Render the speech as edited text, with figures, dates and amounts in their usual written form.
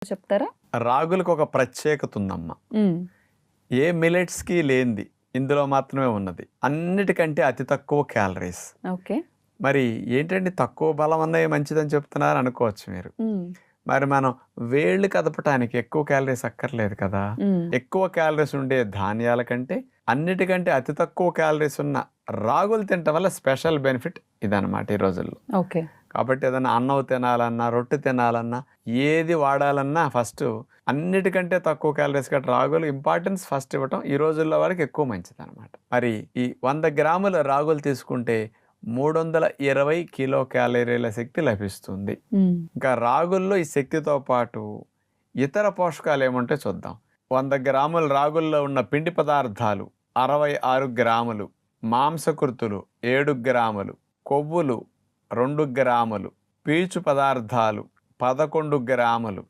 చెప్తారా? రాగులకు ఒక ప్రత్యేకత ఉందమ్మా. హ్మ్. ఏ మిల్లెట్స్‌కి లేనిది ఇందులో మాత్రమే ఉన్నది. అన్నిటికంటే అతి తక్కువ క్యాలరీస్. ఓకే. మరి ఏంటండి తక్కువ బలం అన్నయి మంచిదని చెప్తున్నారు అనుకోవచ్చు మీరు. హ్మ్. మరి మనం వేళ్ళు కదపటానికి ఎక్కువ క్యాలరీస్ అక్కర్లేదు కదా! హ్మ్. ఎక్కువ క్యాలరీస్ ఉండే ధాన్యాల కంటే అన్నిటికంటే అతి తక్కువ క్యాలరీస్ ఉన్న రాగులు తినటం వల్ల స్పెషల్ బెనిఫిట్ ఇదనమాట ఈ రోజుల్లో. ఓకే. కాబట్టి ఏదైనా అన్నం తినాలన్నా, రొట్టె తినాలన్నా, ఏది వాడాలన్నా ఫస్టు అన్నిటికంటే తక్కువ క్యాలరీస్ గల రాగులు ఇంపార్టెన్స్ ఫస్ట్ ఇవ్వటం ఈ రోజుల్లో వరకు ఎక్కువ మంచిదనమాట. మరి ఈ 100 గ్రాముల రాగులు తీసుకుంటే 320 కిలో క్యాలరీల శక్తి లభిస్తుంది. హ్మ్. ఇంకా రాగుల్లో ఈ శక్తితో పాటు ఇతర పోషకాలు ఏముంటాయో చూద్దాం. 100 గ్రాముల రాగుల్లో ఉన్న పిండి పదార్థాలు 66 గ్రాములు, మాంసకృతులు 7 గ్రాములు, కొవ్వులు 2 గ్రాములు, పీచు పదార్థాలు 11 గ్రాములు,